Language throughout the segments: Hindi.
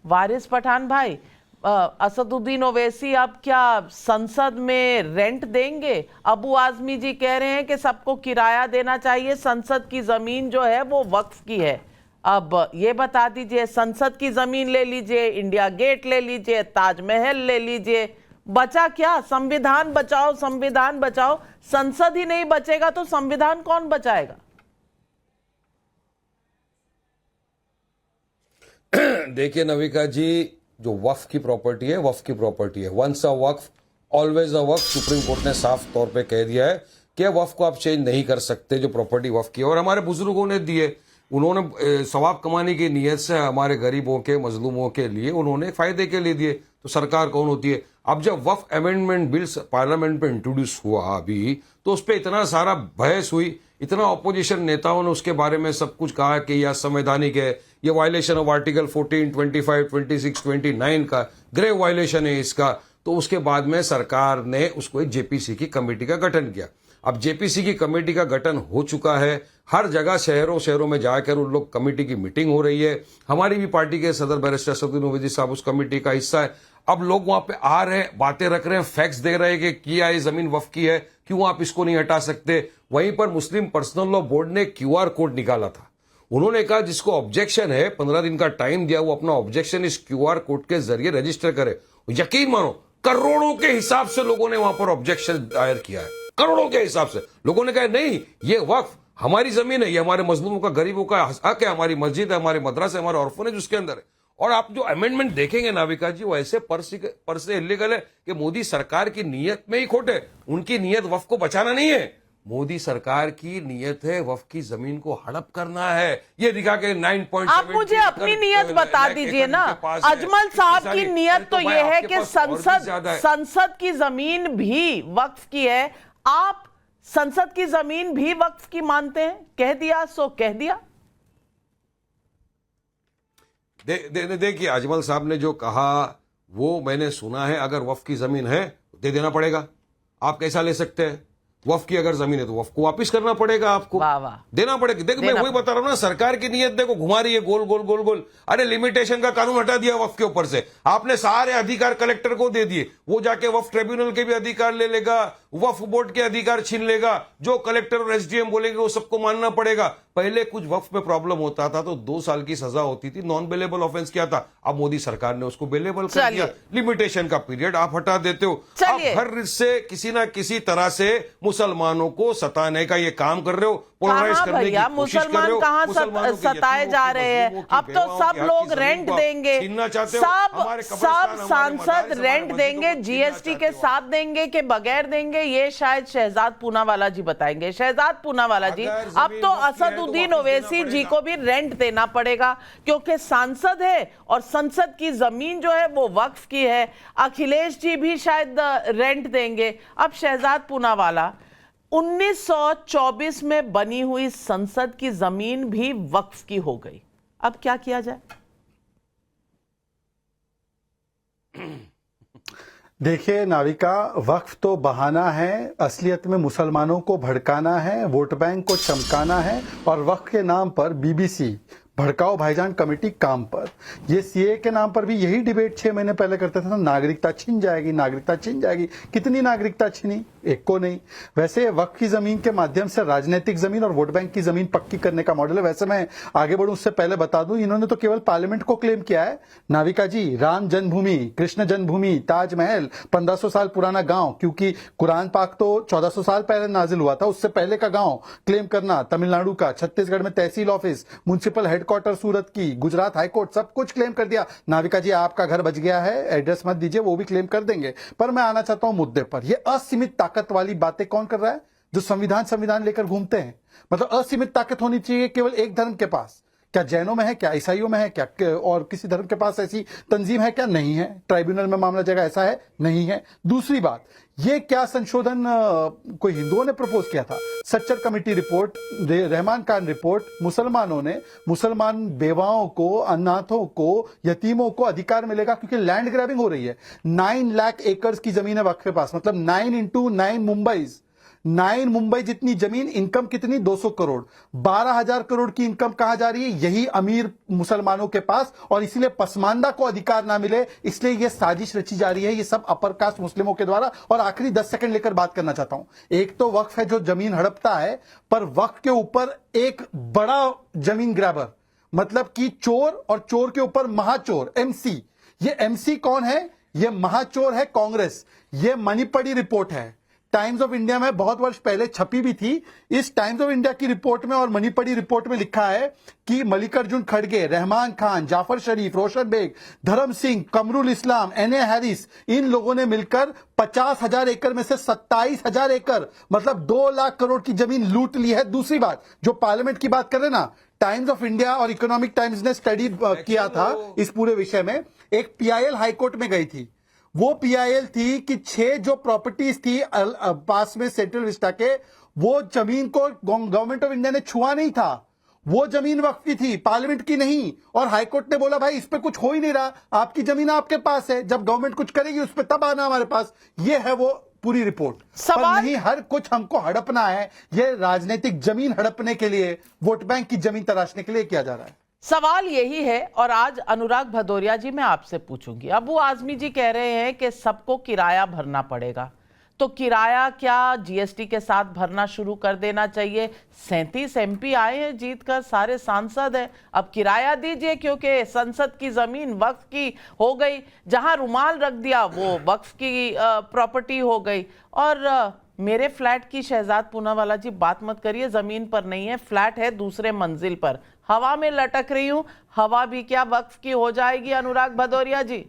वारिस पठान भाई, असदुद्दीन ओवैसी अब क्या संसद में रेंट देंगे? अबू आजमी जी कह रहे हैं कि सबको किराया देना चाहिए, संसद की जमीन जो है वो वक्फ की है। अब ये बता दीजिए, संसद की जमीन ले लीजिए, इंडिया गेट ले लीजिए, ताजमहल ले लीजिए, बचा क्या? संविधान बचाओ, संविधान बचाओ। संसद ही नहीं बचेगा तो संविधान कौन बचाएगा? देखिए नविका जी, जो वक्फ की प्रॉपर्टी है वक्फ की प्रॉपर्टी है। Once a waqf always a waqf. Supreme Court ने साफ तौर पे कह दिया है कि वक्फ को आप चेंज नहीं कर सकते, जो प्रॉपर्टी वक्फ की है। और हमारे बुजुर्गों ने दिए, उन्होंने सवाब कमाने की नीयत से हमारे गरीबों के मजलूमों के लिए उन्होंने फायदे के लिए दिए। तो सरकार कौन होती है? अब जब वक्फ अमेंडमेंट बिल्स पार्लियामेंट पे इंट्रोड्यूस हुआ अभी, तो उस पर इतना सारा बहस हुई, इतना ऑपोजिशन नेताओं ने उसके बारे में सब कुछ कहा कि यह संवैधानिक है, ये वायलेशन ऑफ आर्टिकल 14, 25, 26, 29 का ग्रेव वायलेशन है इसका। तो उसके बाद में सरकार ने उसको एक जेपीसी की कमेटी का गठन किया। अब जेपीसी की कमेटी का गठन हो चुका है, हर जगह शहरों शहरों में जाकर उन लोग कमेटी की मीटिंग हो रही है। हमारी भी पार्टी के सदर बैरिस्टर असदुद्दीन ओवैसी साहब उस कमेटी का हिस्सा है। अब लोग वहां पे आ रहे हैं, बातें रख रहे हैं, फैक्ट्स दे रहे हैं कि किया ये जमीन वक्फ की है, क्यों आप इसको नहीं हटा सकते। वहीं पर मुस्लिम पर्सनल लॉ बोर्ड ने क्यूआर कोड निकाला था। उन्होंने कहा जिसको ऑब्जेक्शन है, 15 दिन का टाइम दिया, वो अपना ऑब्जेक्शन इस क्यूआर कोड के जरिए रजिस्टर करे। यकीन मानो, करोड़ों के हिसाब से लोगों ने वहां पर ऑब्जेक्शन दायर किया है। करोड़ों के हिसाब से लोगों ने कहा नहीं, ये वक्फ हमारी जमीन है, ये हमारे मजलूमों का, गरीबों का हक है, हमारी मस्जिद है, हमारे मदरसा है, हमारे ऑर्फनेज उसके अंदर है। और आप जो अमेंडमेंट देखेंगे नाविका जी, वो ऐसे पर से इलीगल है कि मोदी सरकार की नीयत में ही खोट है। उनकी नीयत वक्फ को बचाना नहीं है, मोदी सरकार की नीयत है वक्फ की जमीन को हड़प करना है। ये दिखा के 9.7 आप मुझे अपनी नीयत बता दीजिए ना। अजमल साहब की नीयत तो ये है कि संसद की जमीन भी वक्फ की है। आप संसद की जमीन भी वक्फ की मानते हैं? कह दिया सो कह दिया। देखिए अजमल साहब ने जो कहा वो मैंने सुना है। अगर वक्फ की जमीन है दे देना पड़ेगा। आप कैसा ले सकते हैं? वक्फ की अगर जमीन है तो वक्फ को वापस करना पड़ेगा, आपको देना पड़ेगा। देखो मैं वही बता रहा हूं ना, सरकार की नीयत देखो घुमा रही है गोल गोल गोल गोल। अरे लिमिटेशन का कानून हटा दिया वक्फ के ऊपर से, आपने सारे अधिकार कलेक्टर को दे दिए। वो जाके वक्फ ट्रिब्यूनल के भी अधिकार ले लेगा, वक्फ बोर्ड के अधिकार छीन लेगा। जो कलेक्टर और एसडीएम बोलेंगे वो सबको मानना पड़ेगा। पहले कुछ वक्फ में प्रॉब्लम होता था तो 2 साल की सजा होती थी, नॉन बेलेबल ऑफेंस किया था। अब मोदी सरकार ने उसको बेलेबल कर दिया। लिमिटेशन का पीरियड आप हटा देते हो। आप हर रिश्ते से किसी ना किसी तरह से मुसलमानों को सताने का ये काम कर रहे हो, पोलराइज करने की कोशिश कर रहे हो। कहां सताए जा रहे हैं? अब तो सब लोग रेंट देंगे, सब सांसद रेंट देंगे, जीएसटी के साथ देंगे कि बगैर देंगे, ये शायद शहजाद पूनावाला जी बताएंगे। शहजाद पूनावाला जी, अब तो असदुद्दीन ओवैसी जी को भी रेंट देना पड़ेगा क्योंकि सांसद है और संसद की जमीन जो है वो वक्फ की है। अखिलेश जी भी शायद रेंट देंगे। अब शहजाद पूनावाला, 1924 में बनी हुई संसद की जमीन भी वक्फ की हो गई, अब क्या किया जाए? देखिए नाविका, वक्फ तो बहाना है, असलियत में मुसलमानों को भड़काना है, वोट बैंक को चमकाना है और वक्फ के नाम पर बीबीसी भड़काओ भाईजान कमेटी काम पर। ये सीए के नाम पर भी यही डिबेट 6 महीने पहले करते थे ना, नागरिकता छिन जाएगी, नागरिकता छिन जाएगी। कितनी नागरिकता छिनी? एक को नहीं। वैसे वक्फ की जमीन के माध्यम से राजनीतिक जमीन और वोट बैंक की जमीन पक्की करने का मॉडल है। वैसे मैं आगे बढ़ूं उससे पहले बता दूं, इन्होंने तो केवल पार्लियामेंट को क्लेम किया है नाविका जी। राम जन्मभूमि, कृष्ण जन्मभूमि, ताजमहल, 1500 साल पुराना गांव, क्योंकि कुरान पाक तो 1400 साल पहले नाजिल हुआ था, उससे पहले का गांव क्लेम करना, तमिलनाडु का, छत्तीसगढ़ में तहसील ऑफिस, म्युनिसिपल हेडक्वार्टर सूरत की, गुजरात हाईकोर्ट, सब कुछ क्लेम कर दिया। नाविका जी आपका घर बच गया है, एड्रेस मत दीजिए, वो भी क्लेम कर देंगे। पर मैं आना चाहता हूं मुद्दे पर। ये असीमित ताकत वाली बातें कौन कर रहा है? जो संविधान लेकर घूमते हैं। मतलब असीमित ताकत होनी चाहिए केवल एक धर्म के पास। क्या जैनों में है? क्या ईसाइयों में है? क्या और किसी धर्म के पास ऐसी तंजीम है? क्या नहीं है? ट्राइब्यूनल में मामला जाएगा, ऐसा है? नहीं है। दूसरी बात, ये क्या संशोधन कोई हिंदुओं ने प्रपोज किया था? Sachar committee report, Rahman Khan report, मुसलमानों ने, मुसलमान बेवाओं को, अनाथों को, यतीमों को अधिकार मिलेगा क्योंकि लैंड ग्रैबिंग हो रही है। 9 लाख एकड़ की जमीन है वक्फ के पास, मतलब 9 into 9 मुंबई। 9 मुंबई जितनी जमीन, इनकम कितनी 200 करोड़, 12,000 करोड़ की इनकम कहां जा रही है? यही अमीर मुसलमानों के पास, और इसीलिए पसमानदा को अधिकार ना मिले, इसलिए यह साजिश रची जा रही है, ये सब अपर कास्ट मुस्लिमों के द्वारा। और आखिरी 10 सेकंड लेकर बात करना चाहता हूं। एक तो वक्फ है जो जमीन हड़पता है, पर वक्फ के ऊपर एक बड़ा जमीन ग्रैबर, मतलब कि चोर, और चोर के ऊपर महाचोर, एमसी। ये एमसी कौन है? ये महाचोर है कांग्रेस। ये मणिपड़ी रिपोर्ट है, टाइम्स ऑफ इंडिया में बहुत वर्ष पहले छपी भी थी। इस टाइम्स ऑफ इंडिया की रिपोर्ट में और मणिपड़ी रिपोर्ट में लिखा है कि मल्लिकार्जुन खड़गे, रहमान खान, जाफर शरीफ, रोशन बेग, धर्म सिंह, कमरुल इस्लाम, एनए हैरिस, इन लोगों ने मिलकर 50,000 एकड़ में से 27,000 एकड़, मतलब 2 लाख करोड़ की जमीन लूट ली है। दूसरी बात, जो पार्लियामेंट की बात कर रहे ना, टाइम्स ऑफ इंडिया और इकोनॉमिक टाइम्स ने स्टडी किया था इस पूरे विषय में। एक पीआईएल हाईकोर्ट में गई थी। वो पीआईएल थी कि 6 जो प्रॉपर्टीज थी पास में सेंट्रल विस्टा के, वो जमीन को गवर्नमेंट ऑफ इंडिया ने छुआ नहीं था, वो जमीन वक्फ की थी, पार्लियामेंट की नहीं। और हाईकोर्ट ने बोला भाई इस पे कुछ हो ही नहीं रहा, आपकी जमीन आपके पास है, जब गवर्नमेंट कुछ करेगी उस पर तब आना हमारे पास। ये है वो पूरी रिपोर्ट। पर नहीं, हर कुछ हमको हड़पना है, ये राजनीतिक जमीन हड़पने के लिए, वोट बैंक की जमीन तराशने के लिए किया जा रहा है। सवाल यही है, और आज अनुराग भदौरिया जी मैं आपसे पूछूंगी। अबू आजमी जी कह रहे हैं कि सबको किराया भरना पड़ेगा, तो किराया क्या जीएसटी के साथ भरना शुरू कर देना चाहिए? 37 एमपी आए हैं जीत कर, सारे सांसद हैं, अब किराया दीजिए, क्योंकि संसद की जमीन वक्फ की हो गई, जहां रुमाल रख दिया वो वक्फ की प्रॉपर्टी हो गई। और मेरे फ्लैट की शहजाद पूनावाला जी बात मत करिए, जमीन पर नहीं है, फ्लैट है दूसरे मंजिल पर, हवा में लटक रही हूं, हवा भी क्या वक्फ की हो जाएगी अनुराग भदौरिया जी?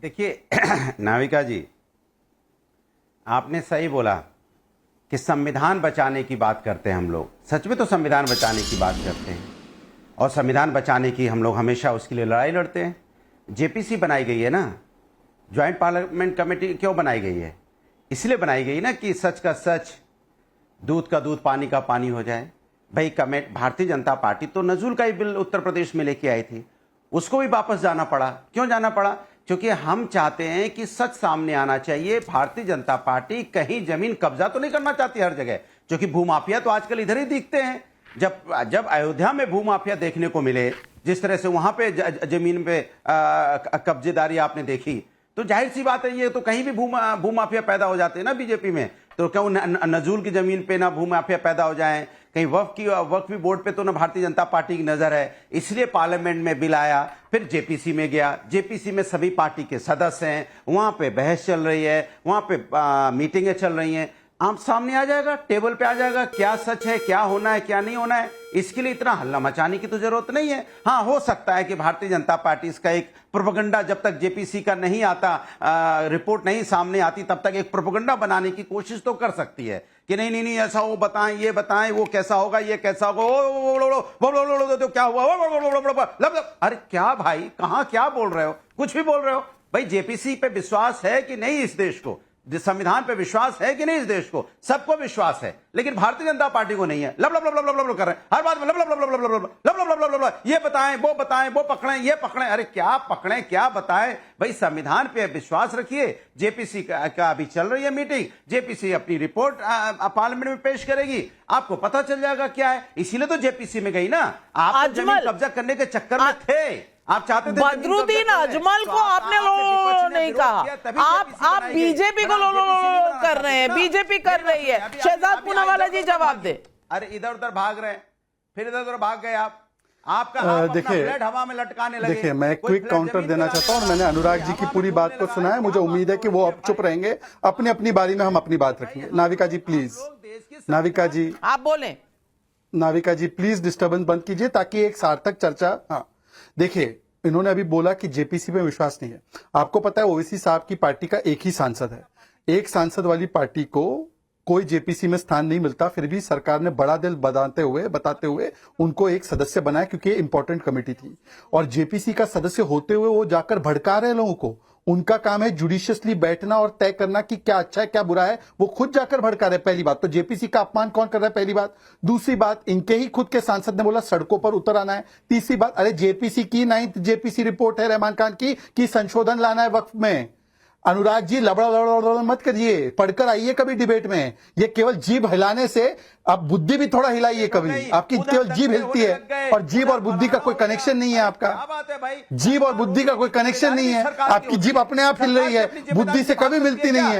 देखिए नाविका जी, आपने सही बोला कि संविधान बचाने की बात करते हैं हम लोग। सच में तो संविधान बचाने की बात करते हैं, और संविधान बचाने की हम लोग हमेशा उसके लिए लड़ाई लड़ते हैं। जेपीसी बनाई गई है ना, ज्वाइंट पार्लियामेंट कमेटी क्यों बनाई गई है? इसलिए बनाई गई ना कि सच का सच, दूध का दूध, पानी का पानी हो जाए। भाई भारतीय जनता पार्टी तो नजूल का ही बिल उत्तर प्रदेश में लेके आई थी, उसको भी वापस जाना पड़ा। क्यों जाना पड़ा? क्योंकि हम चाहते हैं कि सच सामने आना चाहिए। भारतीय जनता पार्टी कहीं जमीन कब्जा तो नहीं करना चाहती हर जगह, क्योंकि भूमाफिया तो आजकल इधर ही दिखते हैं। जब अयोध्या में भूमाफिया देखने को मिले, जिस तरह से वहां पे जमीन पे कब्जेदारी आपने देखी, तो जाहिर सी बात है ये तो कहीं भी भूमाफिया पैदा हो जाते हैं ना बीजेपी में। तो क्यों नजूल की जमीन पे ना भूमाफिया पैदा हो जाए, कहीं वक्फ बोर्ड पे तो ना भारतीय जनता पार्टी की नजर है। इसलिए पार्लियामेंट में बिल आया, फिर जेपीसी में गया, जेपीसी में सभी पार्टी के सदस्य हैं, वहां पे बहस चल रही है, वहां पे मीटिंगें चल रही हैं। आम सामने आ जाएगा, टेबल पे आ जाएगा, क्या सच है, क्या होना है, क्या नहीं होना है। इसके लिए इतना हल्ला मचाने की तो जरूरत नहीं है। हाँ, हो सकता है कि भारतीय जनता पार्टी इसका एक प्रोपेगेंडा, जब तक जेपीसी का नहीं आता, रिपोर्ट नहीं सामने आती, तब तक एक प्रोपेगेंडा बनाने की कोशिश तो कर सकती है कि नहीं नहीं नहीं ऐसा वो बताएं, ये बताएं, वो कैसा होगा, ये कैसा होगा, वो क्या हुआ, अरे क्या भाई, कहां क्या बोल रहे हो, कुछ भी बोल रहे हो। भाई जेपीसी पे विश्वास है कि नहीं इस देश को? संविधान पे विश्वास है कि नहीं इस देश को? सबको विश्वास है, लेकिन भारतीय जनता पार्टी को नहीं है। लब लब लब लब लब कर रहे हैं हर बात में, लब लब लब लब लब लब लब लब लब लब, ये बताएं, वो पकड़ें, ये पकड़ें। अरे क्या पकड़ें, क्या बताएं? भाई संविधान पे विश्वास रखिए। जेपीसी का अभी चल रही है मीटिंग, जेपीसी अपनी रिपोर्ट पार्लियामेंट में पेश करेगी, आपको पता चल जाएगा क्या है। इसीलिए तो जेपीसी में गई ना, आप जमीन कब्जा करने के चक्कर में थे, आप चाहते थे बदरुद्दीन अजमल को आपने लो नहीं कहा, आप बीजेपी को लो कर रहे हैं, बीजेपी कर रही है। शहजाद पूनावाला जी जवाब दे। अरे इधर उधर भाग रहे हैं, फिर इधर उधर भाग गए आप देखिए हवा में लटकाने लगे। देखिए, मैं क्विक काउंटर देना चाहता हूं, और मैंने अनुराग जी की पूरी बात को सुना है। मुझे उम्मीद है कि वो अब चुप रहेंगे, अपनी अपनी बारी में हम अपनी बात रखेंगे। नाविका जी प्लीज, नाविका जी आप बोलें। नाविका जी प्लीज डिस्टर्बेंस बंद कीजिए ताकि एक सार्थक चर्चा। हाँ देखिए, इन्होंने अभी बोला कि जेपीसी पे विश्वास नहीं है। आपको पता है ओवैसी साहब की पार्टी का एक ही सांसद है, एक सांसद वाली पार्टी को कोई जेपीसी में स्थान नहीं मिलता, फिर भी सरकार ने बड़ा दिल बताते हुए उनको एक सदस्य बनाया, क्योंकि इंपॉर्टेंट कमेटी थी। और जेपीसी का सदस्य होते हुए वो जाकर भड़का रहे लोगों को, उनका काम है जुडिशियसली बैठना और तय करना कि क्या अच्छा है क्या बुरा है। वो खुद जाकर भड़का रहे। पहली बात तो जेपीसी का अपमान कौन कर रहा है, पहली बात। दूसरी बात, इनके ही खुद के सांसद ने बोला सड़कों पर उतर आना है। तीसरी बात, अरे जेपीसी की 9th जेपीसी रिपोर्ट है रहमान खान की कि संशोधन लाना है वक्फ में। अनुराग जी लबड़ा मत करिए, पढ़कर आइए कभी डिबेट में। ये केवल जीभ हिलाने से, आप बुद्धि भी थोड़ा हिलाइए कभी। आपकी केवल जीभ हिलती है और जीभ और बुद्धि का कोई कनेक्शन नहीं है आपका। जीभ और बुद्धि का कोई कनेक्शन नहीं है, आपकी जीभ अपने आप हिल रही है, बुद्धि से कभी मिलती नहीं है।